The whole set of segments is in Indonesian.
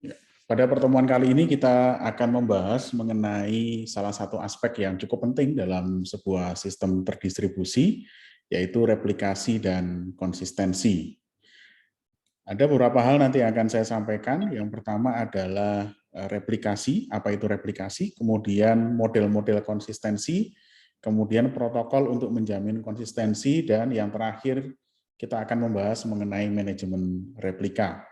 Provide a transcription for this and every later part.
Ya. Pada pertemuan kali ini kita akan membahas mengenai salah satu aspek yang cukup penting dalam sebuah sistem terdistribusi, yaitu replikasi dan konsistensi. Ada beberapa hal nanti yang akan saya sampaikan. Yang pertama adalah replikasi, apa itu replikasi, kemudian model-model konsistensi, kemudian protokol untuk menjamin konsistensi, dan yang terakhir kita akan membahas mengenai manajemen replika.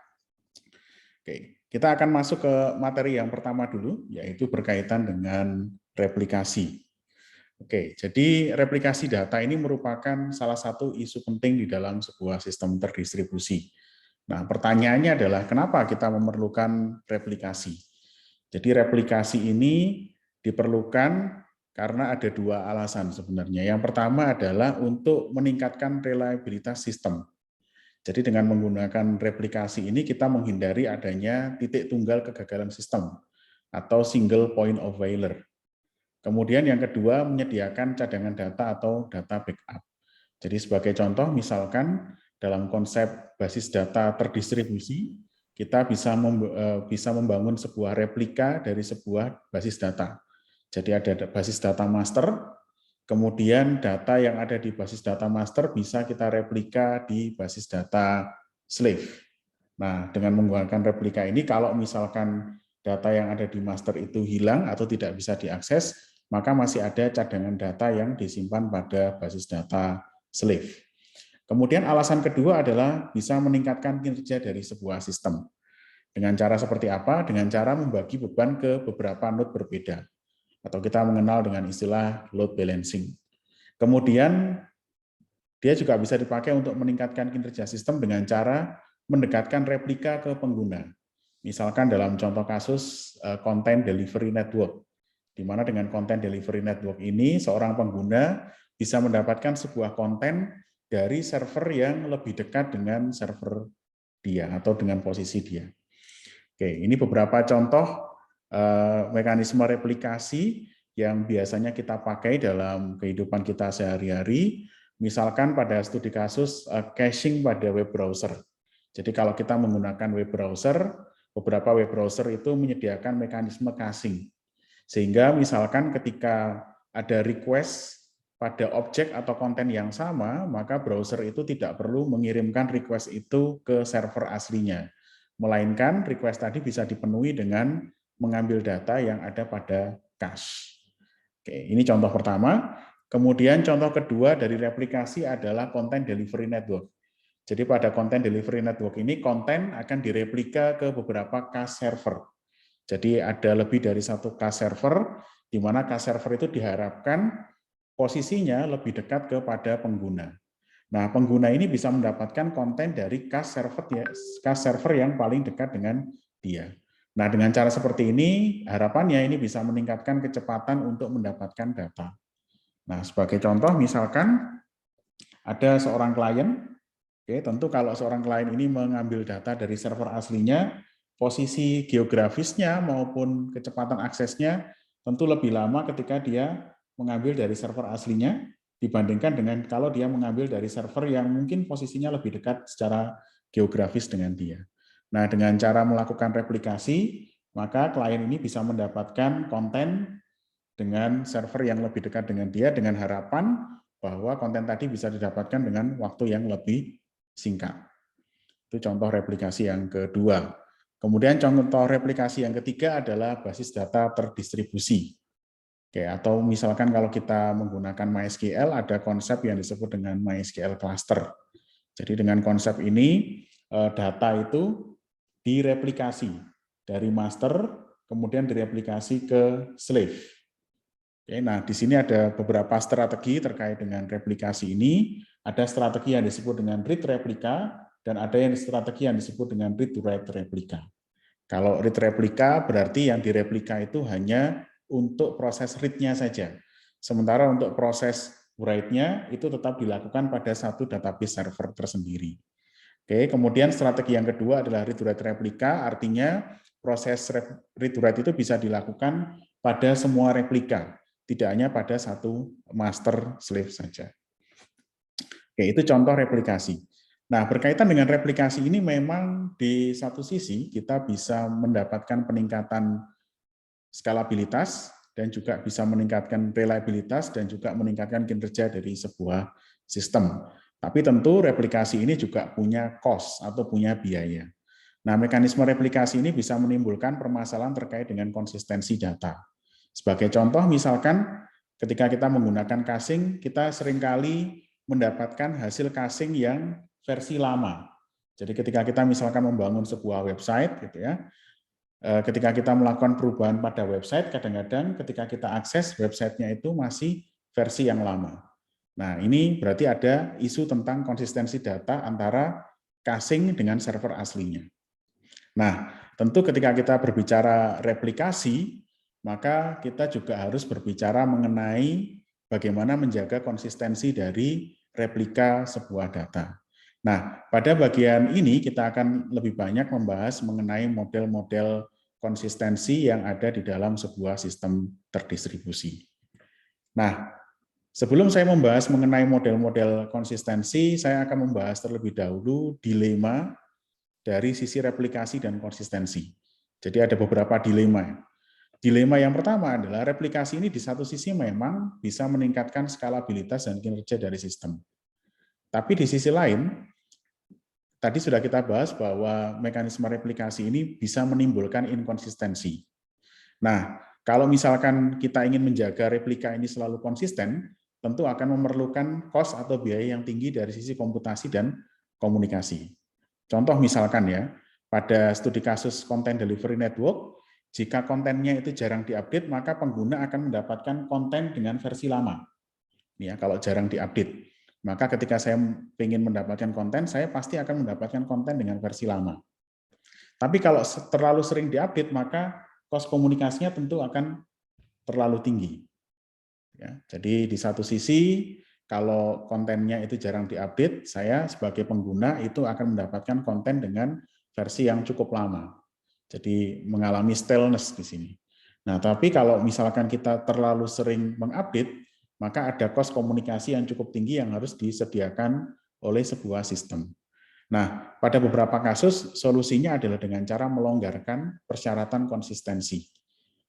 Oke, kita akan masuk ke materi yang pertama dulu, yaitu berkaitan dengan replikasi. Oke, jadi replikasi data ini merupakan salah satu isu penting di dalam sebuah sistem terdistribusi. Nah, pertanyaannya adalah kenapa kita memerlukan replikasi? Jadi replikasi ini diperlukan karena ada dua alasan sebenarnya. Yang pertama adalah untuk meningkatkan reliabilitas sistem. Jadi dengan menggunakan replikasi ini kita menghindari adanya titik tunggal kegagalan sistem atau single point of failure. Kemudian yang kedua menyediakan cadangan data atau data backup. Jadi sebagai contoh misalkan dalam konsep basis data terdistribusi kita bisa membangun sebuah replika dari sebuah basis data. Jadi ada basis data master, kemudian data yang ada di basis data master bisa kita replika di basis data slave. Nah, dengan menggunakan replika ini, kalau misalkan data yang ada di master itu hilang atau tidak bisa diakses, maka masih ada cadangan data yang disimpan pada basis data slave. Kemudian alasan kedua adalah bisa meningkatkan kinerja dari sebuah sistem. Dengan cara seperti apa? Dengan cara membagi beban ke beberapa node berbeda. Atau kita mengenal dengan istilah load balancing. Kemudian dia juga bisa dipakai untuk meningkatkan kinerja sistem dengan cara mendekatkan replika ke pengguna. Misalkan dalam contoh kasus content delivery network, di mana dengan content delivery network ini seorang pengguna bisa mendapatkan sebuah konten dari server yang lebih dekat dengan server dia atau dengan posisi dia. Oke, ini beberapa contoh mekanisme replikasi yang biasanya kita pakai dalam kehidupan kita sehari-hari. Misalkan pada studi kasus caching pada web browser. Jadi kalau kita menggunakan web browser, beberapa web browser itu menyediakan mekanisme caching. Sehingga misalkan ketika ada request pada objek atau konten yang sama, maka browser itu tidak perlu mengirimkan request itu ke server aslinya. Melainkan request tadi bisa dipenuhi dengan mengambil data yang ada pada cache. Oke, ini contoh pertama. Kemudian contoh kedua dari replikasi adalah content delivery network. Jadi pada content delivery network ini konten akan direplika ke beberapa cache server. Jadi ada lebih dari satu cache server, di mana cache server itu diharapkan posisinya lebih dekat kepada pengguna. Nah, pengguna ini bisa mendapatkan konten dari cache server yang paling dekat dengan dia. Nah, dengan cara seperti ini, harapannya ini bisa meningkatkan kecepatan untuk mendapatkan data. Nah, sebagai contoh, misalkan ada seorang klien, oke, tentu kalau seorang klien ini mengambil data dari server aslinya, posisi geografisnya maupun kecepatan aksesnya tentu lebih lama ketika dia mengambil dari server aslinya dibandingkan dengan kalau dia mengambil dari server yang mungkin posisinya lebih dekat secara geografis dengan dia. Nah, dengan cara melakukan replikasi, maka klien ini bisa mendapatkan konten dengan server yang lebih dekat dengan dia dengan harapan bahwa konten tadi bisa didapatkan dengan waktu yang lebih singkat. Itu contoh replikasi yang kedua. Kemudian contoh replikasi yang ketiga adalah basis data terdistribusi. Oke, atau misalkan kalau kita menggunakan MySQL, ada konsep yang disebut dengan MySQL cluster. Jadi dengan konsep ini, data itu direplikasi dari master, kemudian direplikasi ke slave. Oke, nah di sini ada beberapa strategi terkait dengan replikasi ini. Ada strategi yang disebut dengan read replika, dan ada yang strategi yang disebut dengan read to write replika. Kalau read replika berarti yang direplika itu hanya untuk proses read-nya saja. Sementara untuk proses write-nya itu tetap dilakukan pada satu database server tersendiri. Oke, kemudian strategi yang kedua adalah read to write replika, artinya proses read to write itu bisa dilakukan pada semua replika, tidak hanya pada satu master slave saja. Oke, itu contoh replikasi. Nah, berkaitan dengan replikasi ini memang di satu sisi kita bisa mendapatkan peningkatan skalabilitas dan juga bisa meningkatkan reliabilitas dan juga meningkatkan kinerja dari sebuah sistem. Tapi tentu replikasi ini juga punya cost atau punya biaya. Nah, mekanisme replikasi ini bisa menimbulkan permasalahan terkait dengan konsistensi data. Sebagai contoh, misalkan ketika kita menggunakan casing, kita seringkali mendapatkan hasil casing yang versi lama. Jadi ketika kita misalkan membangun sebuah website, gitu ya, ketika kita melakukan perubahan pada website, kadang-kadang ketika kita akses websitenya itu masih versi yang lama. Nah, ini berarti ada isu tentang konsistensi data antara casing dengan server aslinya. Nah, tentu ketika kita berbicara replikasi, maka kita juga harus berbicara mengenai bagaimana menjaga konsistensi dari replika sebuah data. Nah, pada bagian ini kita akan lebih banyak membahas mengenai model-model konsistensi yang ada di dalam sebuah sistem terdistribusi. Nah, sebelum saya membahas mengenai model-model konsistensi, saya akan membahas terlebih dahulu dilema dari sisi replikasi dan konsistensi. Jadi ada beberapa dilema. Dilema yang pertama adalah replikasi ini di satu sisi memang bisa meningkatkan skalabilitas dan kinerja dari sistem. Tapi di sisi lain, tadi sudah kita bahas bahwa mekanisme replikasi ini bisa menimbulkan inkonsistensi. Nah, kalau misalkan kita ingin menjaga replika ini selalu konsisten, tentu akan memerlukan cost atau biaya yang tinggi dari sisi komputasi dan komunikasi. Contoh misalkan ya, pada studi kasus Content Delivery Network, jika kontennya itu jarang diupdate, maka pengguna akan mendapatkan konten dengan versi lama. Ya, kalau jarang diupdate. Maka ketika saya ingin mendapatkan konten, saya pasti akan mendapatkan konten dengan versi lama. Tapi kalau terlalu sering diupdate, maka cost komunikasinya tentu akan terlalu tinggi. Ya, jadi di satu sisi, kalau kontennya itu jarang diupdate, saya sebagai pengguna itu akan mendapatkan konten dengan versi yang cukup lama. Jadi mengalami staleness di sini. Nah, tapi kalau misalkan kita terlalu sering mengupdate, maka ada cost komunikasi yang cukup tinggi yang harus disediakan oleh sebuah sistem. Nah, pada beberapa kasus solusinya adalah dengan cara melonggarkan persyaratan konsistensi.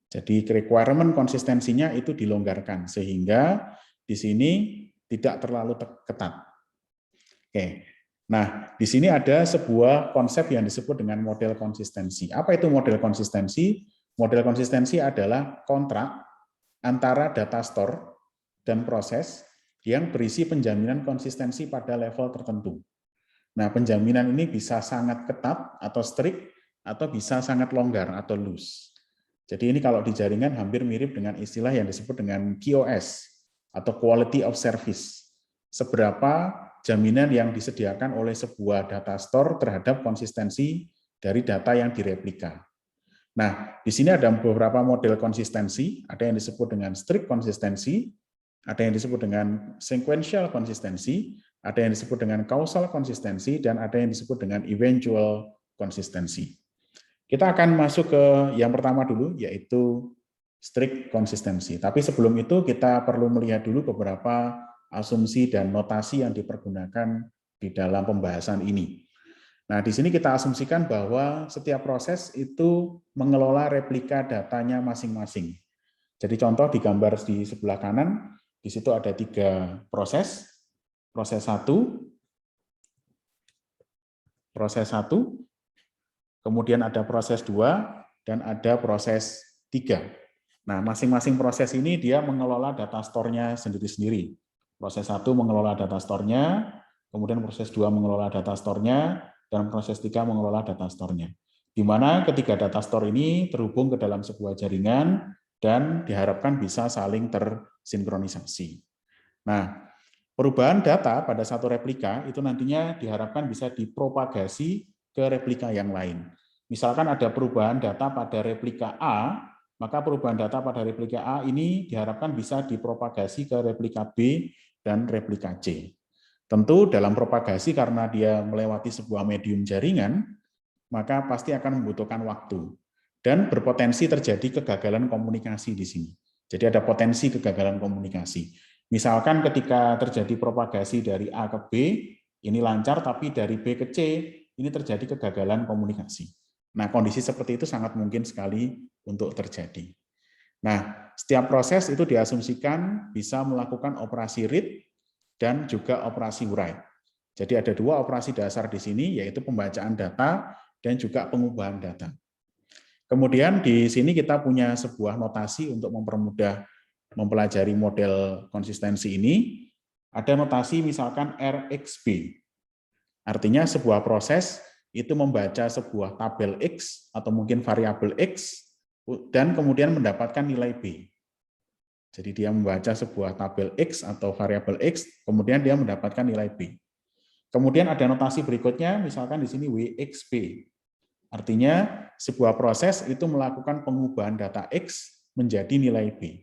Jadi requirement konsistensinya itu dilonggarkan sehingga di sini tidak terlalu ketat. Oke. Nah, di sini ada sebuah konsep yang disebut dengan model konsistensi. Apa itu model konsistensi? Model konsistensi adalah kontrak antara data store dan proses yang berisi penjaminan konsistensi pada level tertentu. Nah, penjaminan ini bisa sangat ketat atau strict atau bisa sangat longgar atau loose. Jadi ini kalau di jaringan hampir mirip dengan istilah yang disebut dengan QoS atau Quality of Service. Seberapa jaminan yang disediakan oleh sebuah data store terhadap konsistensi dari data yang direplika. Nah, di sini ada beberapa model konsistensi, ada yang disebut dengan strict konsistensi, ada yang disebut dengan sequential konsistensi, ada yang disebut dengan causal konsistensi, dan ada yang disebut dengan eventual konsistensi. Kita akan masuk ke yang pertama dulu, yaitu strict konsistensi. Tapi sebelum itu kita perlu melihat dulu beberapa asumsi dan notasi yang dipergunakan di dalam pembahasan ini. Nah, di sini kita asumsikan bahwa setiap proses itu mengelola replika datanya masing-masing. Jadi contoh di gambar di sebelah kanan, di situ ada 3 proses. Proses 1, kemudian ada proses 2, dan ada proses 3. Nah, masing-masing proses ini dia mengelola data store-nya sendiri-sendiri. Proses 1 mengelola data store-nya, kemudian proses 2 mengelola data store-nya, dan proses 3 mengelola data store-nya. Di mana ketiga data store ini terhubung ke dalam sebuah jaringan dan diharapkan bisa saling tersinkronisasi. Nah, perubahan data pada satu replika itu nantinya diharapkan bisa dipropagasi ke replika yang lain. Misalkan ada perubahan data pada replika A, maka perubahan data pada replika A ini diharapkan bisa dipropagasi ke replika B dan replika C. Tentu dalam propagasi karena dia melewati sebuah medium jaringan, maka pasti akan membutuhkan waktu. Dan berpotensi terjadi kegagalan komunikasi di sini. Jadi ada potensi kegagalan komunikasi. Misalkan ketika terjadi propagasi dari A ke B, Ini lancar, tapi dari B ke C ini terjadi kegagalan komunikasi. Nah, kondisi seperti itu sangat mungkin sekali untuk terjadi. Nah, setiap proses itu diasumsikan bisa melakukan operasi read dan juga operasi write. Jadi ada dua operasi dasar di sini, yaitu pembacaan data dan juga pengubahan data. Kemudian di sini kita punya sebuah notasi untuk mempermudah mempelajari model konsistensi ini. Ada notasi misalkan RXB. Artinya sebuah proses itu membaca sebuah tabel X atau mungkin variabel X dan kemudian mendapatkan nilai B. Jadi dia membaca sebuah tabel X atau variabel X, kemudian dia mendapatkan nilai B. Kemudian ada notasi berikutnya, misalkan di sini WXB. Artinya sebuah proses itu melakukan pengubahan data X menjadi nilai B.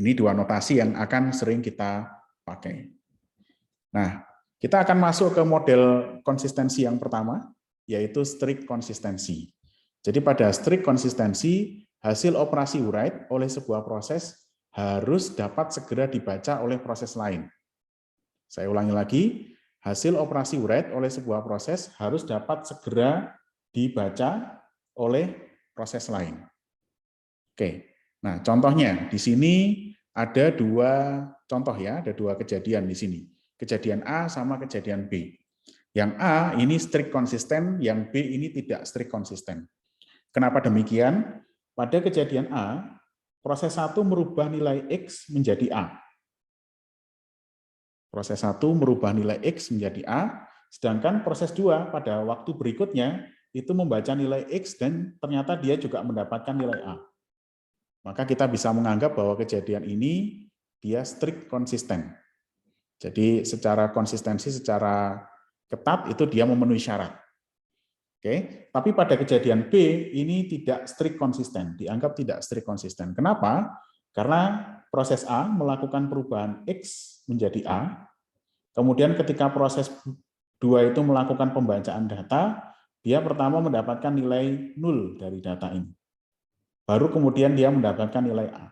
Ini dua notasi yang akan sering kita pakai. Nah, kita akan masuk ke model konsistensi yang pertama, yaitu strict konsistensi. Jadi pada strict konsistensi, hasil operasi write oleh sebuah proses harus dapat segera dibaca oleh proses lain. Saya ulangi lagi, hasil operasi write oleh sebuah proses harus dapat segera dibaca oleh proses lain. Oke, nah contohnya di sini ada dua contoh ya, ada dua kejadian di sini. Kejadian A sama kejadian B. Yang A ini strict konsisten, yang B ini tidak strict konsisten. Kenapa demikian? Pada kejadian A, proses 1 merubah nilai X menjadi A. Proses 1 merubah nilai X menjadi A, sedangkan proses 2 pada waktu berikutnya itu membaca nilai X dan ternyata dia juga mendapatkan nilai A. Maka kita bisa menganggap bahwa kejadian ini dia strict konsisten. Jadi secara konsistensi, secara ketat itu dia memenuhi syarat. Oke, tapi pada kejadian B ini tidak strict konsisten, dianggap tidak strict konsisten. Kenapa? Karena proses A melakukan perubahan X menjadi A, kemudian ketika proses 2 itu melakukan pembacaan data, dia pertama mendapatkan nilai 0 dari data ini. Baru kemudian dia mendapatkan nilai A.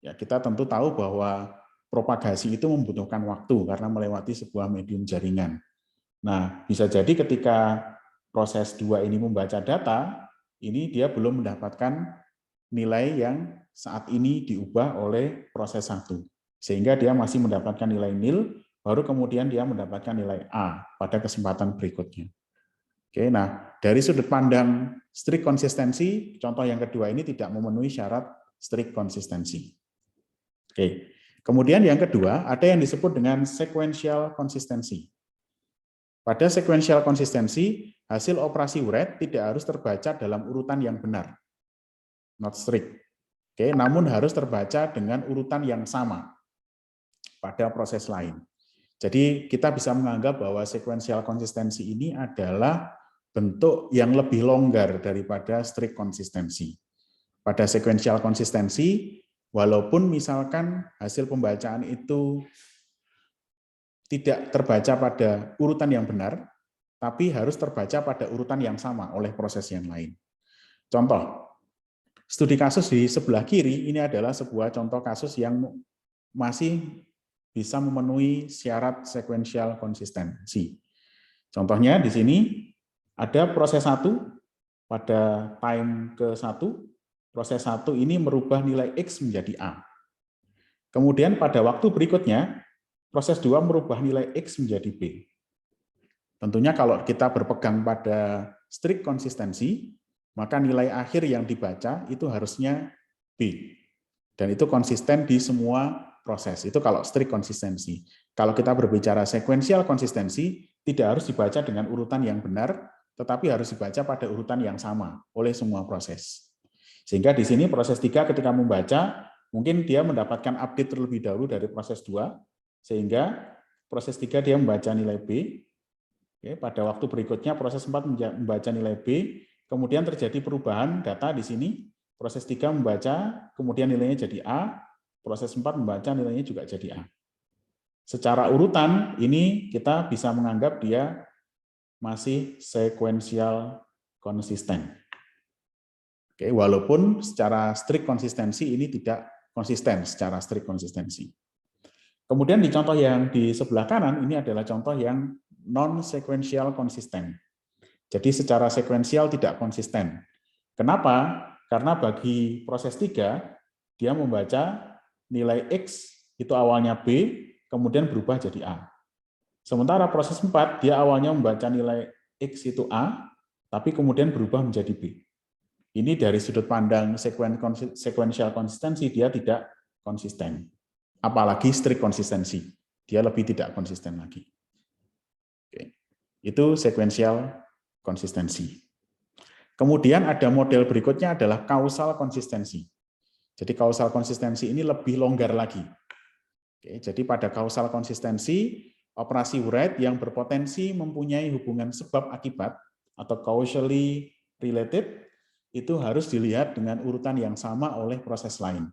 Ya, kita tentu tahu bahwa propagasi itu membutuhkan waktu karena melewati sebuah medium jaringan. Nah, bisa jadi ketika proses 2 ini membaca data, ini dia belum mendapatkan nilai yang saat ini diubah oleh proses 1. Sehingga dia masih mendapatkan nilai nil, baru kemudian dia mendapatkan nilai A pada kesempatan berikutnya. Oke, nah dari sudut pandang strict konsistensi, contoh yang kedua ini tidak memenuhi syarat strict konsistensi. Oke, kemudian yang kedua ada yang disebut dengan sequential konsistensi. Pada sequential konsistensi, hasil operasi write tidak harus terbaca dalam urutan yang benar, not strict. Oke, namun harus terbaca dengan urutan yang sama pada proses lain. Jadi kita bisa menganggap bahwa sequential konsistensi ini adalah bentuk yang lebih longgar daripada strict konsistensi. Pada sequential konsistensi, walaupun misalkan hasil pembacaan itu tidak terbaca pada urutan yang benar, tapi harus terbaca pada urutan yang sama oleh proses yang lain. Contoh, studi kasus di sebelah kiri ini adalah sebuah contoh kasus yang masih bisa memenuhi syarat sequential konsistensi. Contohnya di sini ada proses 1 pada time ke-1, proses 1 ini merubah nilai X menjadi A. Kemudian pada waktu berikutnya, proses 2 merubah nilai X menjadi B. Tentunya kalau kita berpegang pada strict konsistensi, maka nilai akhir yang dibaca itu harusnya B. Dan itu konsisten di semua proses. Itu kalau strict konsistensi. Kalau kita berbicara sequential konsistensi, tidak harus dibaca dengan urutan yang benar, tetapi harus dibaca pada urutan yang sama oleh semua proses. Sehingga di sini proses 3 ketika membaca, mungkin dia mendapatkan update terlebih dahulu dari proses 2, sehingga proses 3 dia membaca nilai B. Oke, pada waktu berikutnya proses 4 membaca nilai B, kemudian terjadi perubahan data di sini, proses 3 membaca, kemudian nilainya jadi A, proses 4 membaca nilainya juga jadi A. Secara urutan, ini kita bisa menganggap dia masih sequential konsisten. Oke, walaupun secara strict konsistensi ini tidak konsisten secara strict konsistensi. Kemudian di contoh yang di sebelah kanan, ini adalah contoh yang non-sequential konsisten. Jadi secara sekuensial tidak konsisten. Kenapa? Karena bagi proses 3, dia membaca nilai X itu awalnya B, kemudian berubah jadi A. Sementara proses 4, dia awalnya membaca nilai X itu A, tapi kemudian berubah menjadi B. Ini dari sudut pandang sequential konsistensi, dia tidak konsisten. Apalagi strict konsistensi. Dia lebih tidak konsisten lagi. Oke. Itu sequential konsistensi. Kemudian ada model berikutnya adalah kausal konsistensi. Jadi kausal konsistensi ini lebih longgar lagi. Oke, jadi pada kausal konsistensi, operasi Wright yang berpotensi mempunyai hubungan sebab akibat atau causally related itu harus dilihat dengan urutan yang sama oleh proses lain.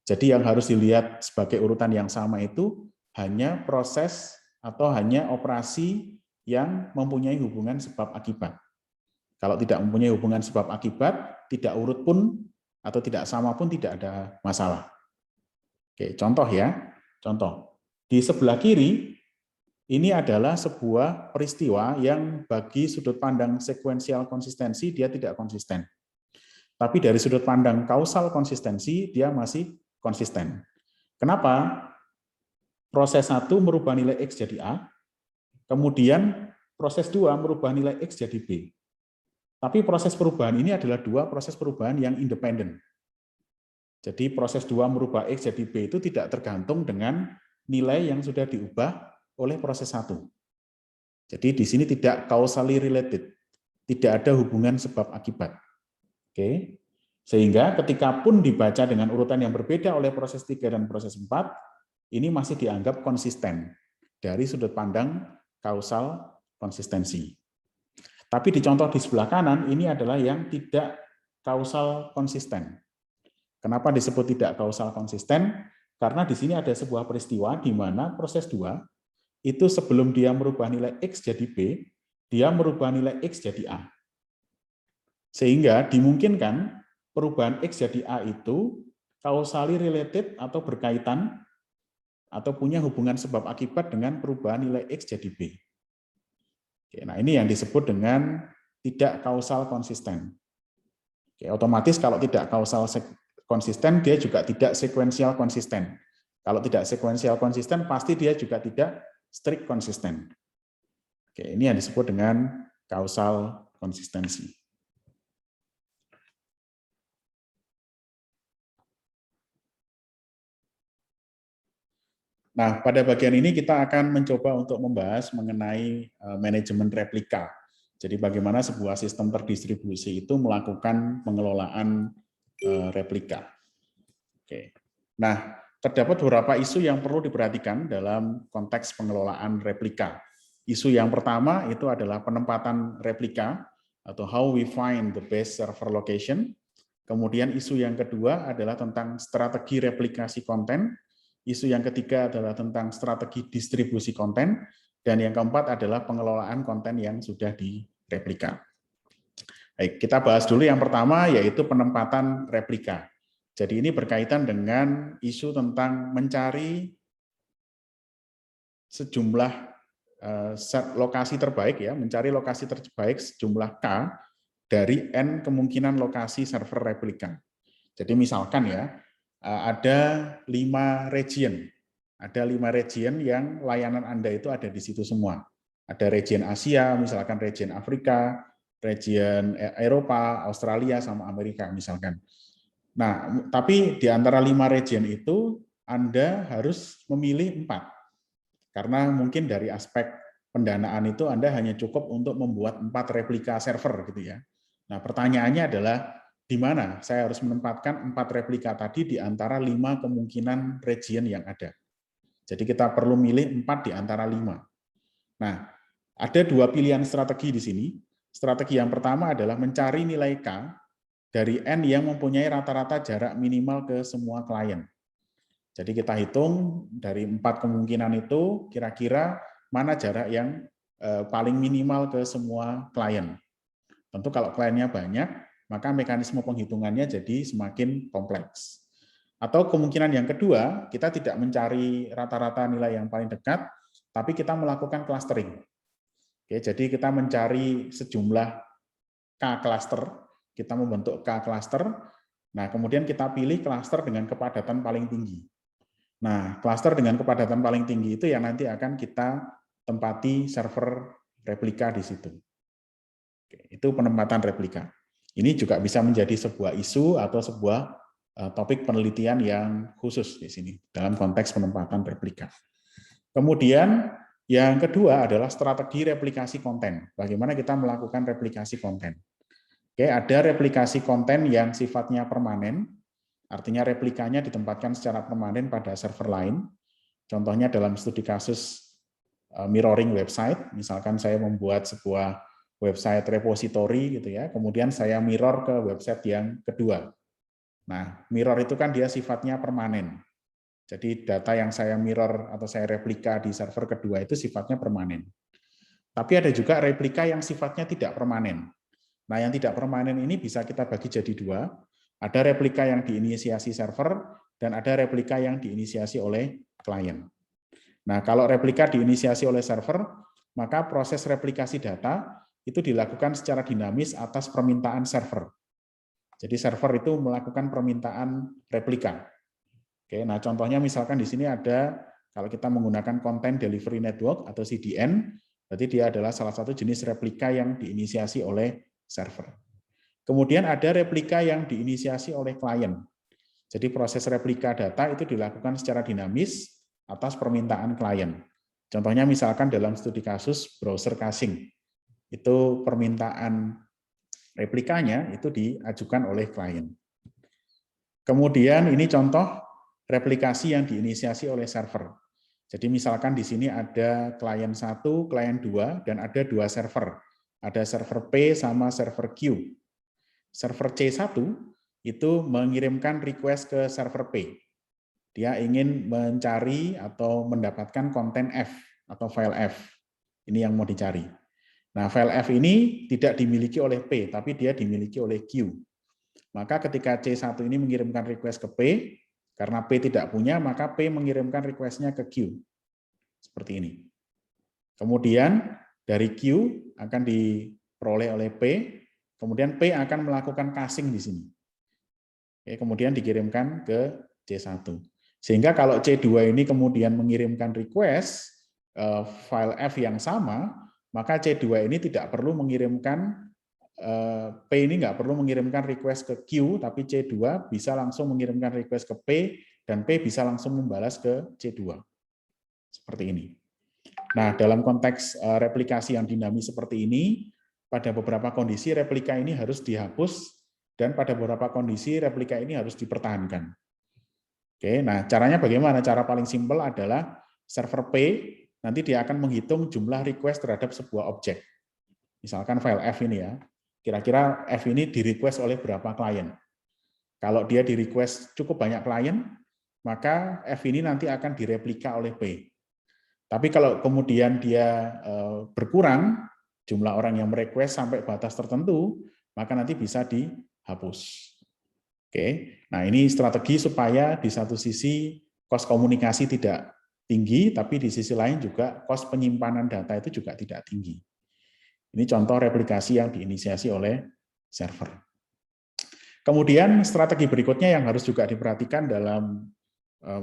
Jadi yang harus dilihat sebagai urutan yang sama itu hanya proses atau hanya operasi yang mempunyai hubungan sebab akibat. Kalau tidak mempunyai hubungan sebab akibat, tidak urut pun atau tidak sama pun tidak ada masalah. Oke, contoh ya. Contoh. Di sebelah kiri ini adalah sebuah peristiwa yang bagi sudut pandang sekuensial konsistensi dia tidak konsisten. Tapi dari sudut pandang kausal konsistensi dia masih konsisten. Kenapa? Proses 1 merubah nilai X jadi A, kemudian proses 2 merubah nilai X jadi B. Tapi proses perubahan ini adalah dua proses perubahan yang independen. Jadi proses 2 merubah X jadi B itu tidak tergantung dengan nilai yang sudah diubah oleh proses 1. Jadi di sini tidak causally related, tidak ada hubungan sebab akibat. Oke. Sehingga ketika pun dibaca dengan urutan yang berbeda oleh proses 3 dan proses 4, ini masih dianggap konsisten dari sudut pandang kausal konsistensi. Tapi di contoh di sebelah kanan, ini adalah yang tidak kausal konsisten. Kenapa disebut tidak kausal konsisten? Karena di sini ada sebuah peristiwa di mana proses 2, itu sebelum dia merubah nilai X jadi B, dia merubah nilai X jadi A. Sehingga dimungkinkan perubahan X jadi A itu causally related atau berkaitan atau punya hubungan sebab akibat dengan perubahan nilai X jadi B. Oke, nah ini yang disebut dengan tidak kausal konsisten. Oke, otomatis kalau tidak kausal konsisten, dia juga tidak sekuensial konsisten. Kalau tidak sekuensial konsisten, pasti dia juga tidak strict konsisten. Oke, ini yang disebut dengan kausal konsistensi. Nah, pada bagian ini kita akan mencoba untuk membahas mengenai manajemen replika. Jadi bagaimana sebuah sistem terdistribusi itu melakukan pengelolaan replika. Oke. Nah, terdapat beberapa isu yang perlu diperhatikan dalam konteks pengelolaan replika. Isu yang pertama itu adalah penempatan replika atau how we find the best server location. Kemudian isu yang kedua adalah tentang strategi replikasi konten. Isu yang ketiga adalah tentang strategi distribusi konten, dan yang keempat adalah pengelolaan konten yang sudah direplika. Baik, kita bahas dulu yang pertama, yaitu penempatan replika. Jadi ini berkaitan dengan isu tentang mencari sejumlah lokasi terbaik, ya, mencari lokasi terbaik sejumlah K dari N kemungkinan lokasi server replika. Jadi misalkan ya, ada 5 region. Ada 5 region yang layanan Anda itu ada di situ semua. Ada region Asia, misalkan region Afrika, region Eropa, Australia, sama Amerika misalkan. Nah, tapi di antara 5 region itu Anda harus memilih 4. Karena mungkin dari aspek pendanaan itu Anda hanya cukup untuk membuat 4 replika server gitu ya. Nah, pertanyaannya adalah di mana saya harus menempatkan 4 replika tadi di antara 5 kemungkinan region yang ada. Jadi kita perlu milih 4 di antara 5. Nah, ada 2 pilihan strategi di sini. Strategi yang pertama adalah mencari nilai K dari N yang mempunyai rata-rata jarak minimal ke semua klien. Jadi kita hitung dari 4 kemungkinan itu kira-kira mana jarak yang paling minimal ke semua klien. Tentu kalau kliennya banyak, maka mekanisme penghitungannya jadi semakin kompleks. Atau kemungkinan yang kedua, kita tidak mencari rata-rata nilai yang paling dekat, tapi kita melakukan clustering. Oke, jadi kita mencari sejumlah K cluster, kita membentuk K cluster, nah kemudian kita pilih cluster dengan kepadatan paling tinggi. Nah, cluster dengan kepadatan paling tinggi itu yang nanti akan kita tempati server replika di situ. Oke, itu penempatan replika. Ini juga bisa menjadi sebuah isu atau sebuah topik penelitian yang khusus di sini dalam konteks penempatan replika. Kemudian yang kedua adalah strategi replikasi konten. Bagaimana kita melakukan replikasi konten? Oke, ada replikasi konten yang sifatnya permanen, artinya replikanya ditempatkan secara permanen pada server lain. Contohnya dalam studi kasus mirroring website, misalkan saya membuat sebuah website repository gitu ya, kemudian saya mirror ke website yang kedua. Nah, mirror itu kan dia sifatnya permanen. Jadi data yang saya mirror atau saya replika di server kedua itu sifatnya permanen. Tapi ada juga replika yang sifatnya tidak permanen. Nah, yang tidak permanen ini bisa kita bagi jadi dua. Ada replika yang diinisiasi server dan ada replika yang diinisiasi oleh klien. Nah, kalau replika diinisiasi oleh server, maka proses replikasi data itu dilakukan secara dinamis atas permintaan server. Jadi server itu melakukan permintaan replika. Oke, nah contohnya misalkan di sini ada, kalau kita menggunakan Content Delivery Network atau CDN, berarti dia adalah salah satu jenis replika yang diinisiasi oleh server. Kemudian ada replika yang diinisiasi oleh klien. Jadi proses replika data itu dilakukan secara dinamis atas permintaan klien. Contohnya misalkan dalam studi kasus browser caching, itu permintaan replikanya itu diajukan oleh klien. Kemudian ini contoh replikasi yang diinisiasi oleh server. Jadi misalkan di sini ada klien 1, klien 2, dan ada 2 server. Ada server P sama server Q. Server C1 itu mengirimkan request ke server P. Dia ingin mencari atau mendapatkan konten F atau file F. Ini yang mau dicari. Nah, file F ini tidak dimiliki oleh P, tapi dia dimiliki oleh Q. Maka ketika C1 ini mengirimkan request ke P, karena P tidak punya, maka P mengirimkan request-nya ke Q. Seperti ini. Kemudian dari Q akan diperoleh oleh P, kemudian P akan melakukan caching di sini. Oke, kemudian dikirimkan ke C1. Sehingga kalau C2 ini kemudian mengirimkan request file F yang sama, maka C2 ini tidak perlu mengirimkan, P ini nggak perlu mengirimkan request ke Q, tapi C2 bisa langsung mengirimkan request ke P, dan P bisa langsung membalas ke C2. Seperti ini. Nah, dalam konteks replikasi yang dinamis seperti ini, pada beberapa kondisi replika ini harus dihapus, dan pada beberapa kondisi replika ini harus dipertahankan. Oke, nah caranya bagaimana? Cara paling simpel adalah server P nanti dia akan menghitung jumlah request terhadap sebuah objek. Misalkan file F ini ya, kira-kira F ini di-request oleh berapa klien. Kalau dia di-request cukup banyak klien, maka F ini nanti akan direplika oleh P. Tapi kalau kemudian dia berkurang, jumlah orang yang merequest sampai batas tertentu, maka nanti bisa dihapus. Oke, nah ini strategi supaya di satu sisi cost komunikasi tidak tinggi, tapi di sisi lain juga cost penyimpanan data itu juga tidak tinggi. Ini contoh replikasi yang diinisiasi oleh server. Kemudian strategi berikutnya yang harus juga diperhatikan dalam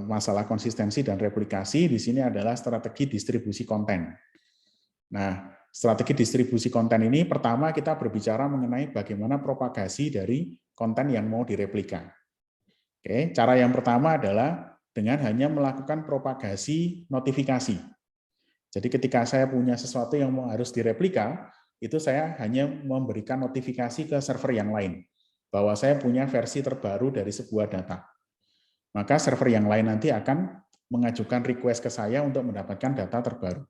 masalah konsistensi dan replikasi di sini adalah strategi distribusi konten. Nah, strategi distribusi konten ini pertama kita berbicara mengenai bagaimana propagasi dari konten yang mau direplika. Oke, cara yang pertama adalah dengan hanya melakukan propagasi notifikasi. Jadi ketika saya punya sesuatu yang harus direplika, itu saya hanya memberikan notifikasi ke server yang lain bahwa saya punya versi terbaru dari sebuah data. Maka server yang lain nanti akan mengajukan request ke saya untuk mendapatkan data terbaru.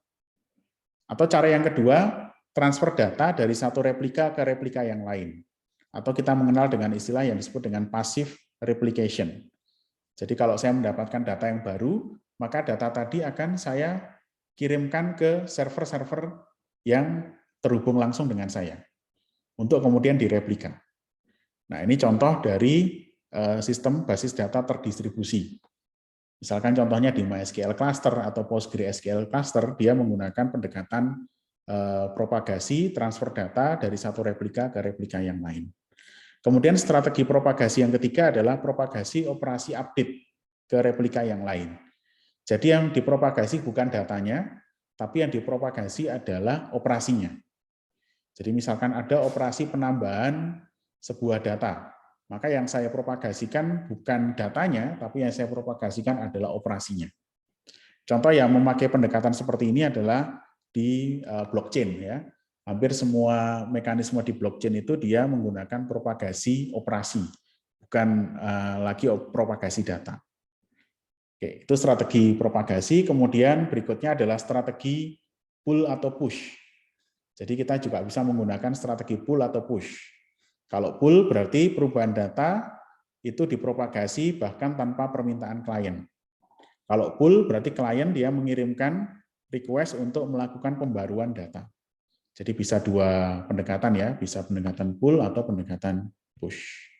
Atau cara yang kedua, transfer data dari satu replika ke replika yang lain. Atau kita mengenal dengan istilah yang disebut dengan passive replication. Jadi kalau saya mendapatkan data yang baru, maka data tadi akan saya kirimkan ke server-server yang terhubung langsung dengan saya untuk kemudian direplika. Nah, ini contoh dari sistem basis data terdistribusi. Misalkan contohnya di MySQL cluster atau PostgreSQL cluster, dia menggunakan pendekatan propagasi transfer data dari satu replika ke replika yang lain. Kemudian strategi propagasi yang ketiga adalah propagasi operasi update ke replika yang lain. Jadi yang dipropagasi bukan datanya, tapi yang dipropagasi adalah operasinya. Jadi misalkan ada operasi penambahan sebuah data, maka yang saya propagasikan bukan datanya, tapi yang saya propagasikan adalah operasinya. Contoh yang memakai pendekatan seperti ini adalah di blockchain, ya. Hampir semua mekanisme di blockchain itu dia menggunakan propagasi operasi, bukan lagi propagasi data. Oke, itu strategi propagasi. Kemudian berikutnya adalah strategi pull atau push. Jadi kita juga bisa menggunakan strategi pull atau push. Kalau pull berarti perubahan data itu dipropagasi bahkan tanpa permintaan klien. Kalau pull berarti klien dia mengirimkan request untuk melakukan pembaruan data. Jadi bisa dua pendekatan ya, bisa pendekatan pull atau pendekatan push.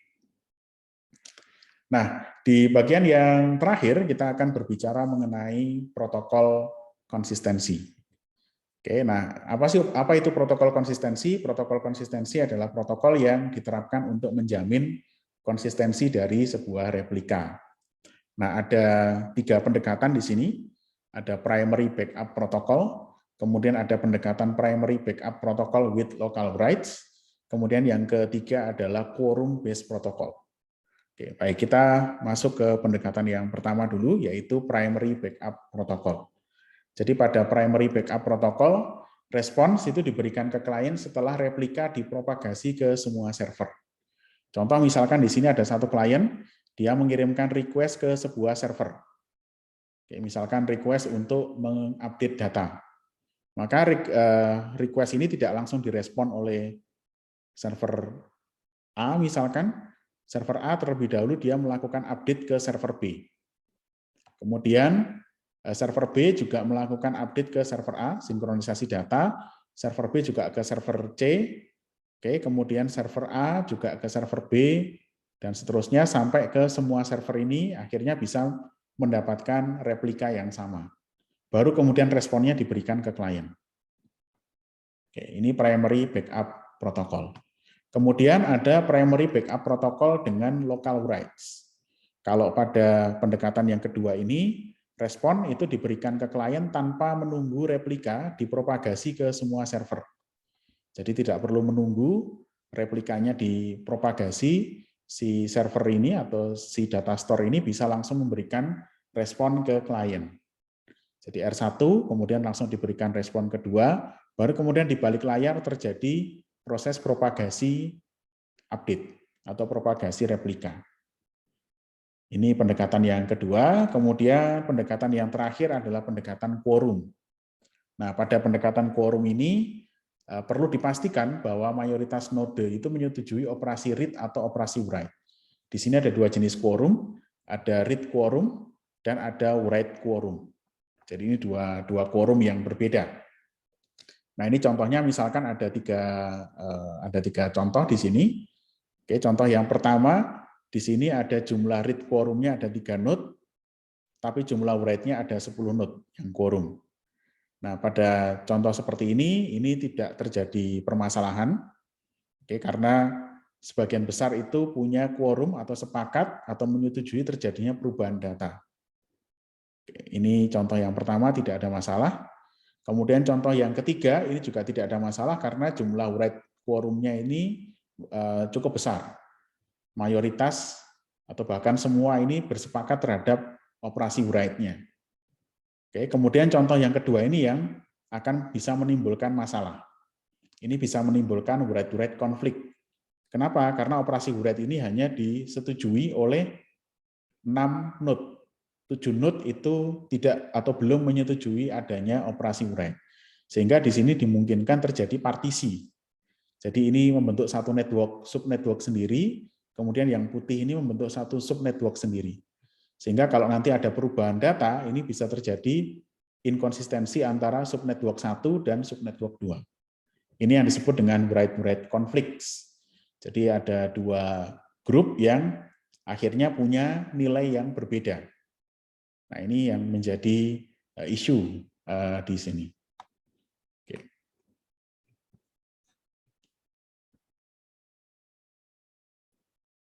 Nah, di bagian yang terakhir kita akan berbicara mengenai protokol konsistensi. Oke, nah apa itu protokol konsistensi? Protokol konsistensi adalah protokol yang diterapkan untuk menjamin konsistensi dari sebuah replika. Nah, ada 3 pendekatan di sini. Ada primary backup protocol, kemudian ada pendekatan primary backup protocol with local rights, kemudian yang ketiga adalah quorum based protocol. Oke, baik, kita masuk ke pendekatan yang pertama dulu, yaitu primary backup protocol. Jadi pada primary backup protocol, respons itu diberikan ke klien setelah replika dipropagasi ke semua server. Contoh misalkan di sini ada satu klien, dia mengirimkan request ke sebuah server. Oke, misalkan request untuk mengupdate data. Maka request ini tidak langsung direspon oleh server A misalkan. Server A terlebih dahulu dia melakukan update ke server B. Kemudian server B juga melakukan update ke server A, sinkronisasi data, server B juga ke server C, oke, kemudian server A juga ke server B, dan seterusnya sampai ke semua server ini akhirnya bisa mendapatkan replika yang sama. Baru kemudian responnya diberikan ke klien. Oke, ini primary backup protocol. Kemudian ada primary backup protocol dengan local rights. Kalau pada pendekatan yang kedua ini, respon itu diberikan ke klien tanpa menunggu replika dipropagasi ke semua server. Jadi tidak perlu menunggu replikanya dipropagasi, si server ini atau si data store ini bisa langsung memberikan respon ke klien. Jadi R1 kemudian langsung diberikan respon kedua, baru kemudian di balik layar terjadi proses propagasi update atau propagasi replika. Ini pendekatan yang kedua, kemudian pendekatan yang terakhir adalah pendekatan quorum. Nah, pada pendekatan quorum ini perlu dipastikan bahwa mayoritas node itu menyetujui operasi read atau operasi write. Di sini ada 2 jenis quorum, ada read quorum dan ada write quorum. Jadi ini dua quorum yang berbeda. Nah, ini contohnya misalkan ada tiga contoh di sini. Oke, contoh yang pertama, di sini ada jumlah read quorumnya ada 3 node, tapi jumlah write-nya ada 10 node yang quorum. Nah, pada contoh seperti ini tidak terjadi permasalahan, oke, karena sebagian besar itu punya quorum atau sepakat atau menyetujui terjadinya perubahan data. Oke, ini contoh yang pertama, tidak ada masalah. Kemudian contoh yang ketiga, ini juga tidak ada masalah karena jumlah write quorumnya ini cukup besar. Mayoritas atau bahkan semua ini bersepakat terhadap operasi write-nya. Oke, kemudian contoh yang kedua ini yang akan bisa menimbulkan masalah. Ini bisa menimbulkan write-to-write konflik. Kenapa? Karena operasi write ini hanya disetujui oleh 6 node. 7 node itu tidak atau belum menyetujui adanya operasi write. Sehingga di sini dimungkinkan terjadi partisi. Jadi ini membentuk satu network, subnetwork sendiri, kemudian yang putih ini membentuk satu subnetwork sendiri. Sehingga kalau nanti ada perubahan data, ini bisa terjadi inkonsistensi antara subnetwork 1 dan subnetwork 2. Ini yang disebut dengan write-to-write conflicts. Jadi ada 2 grup yang akhirnya punya nilai yang berbeda. Nah, ini yang menjadi isu di sini.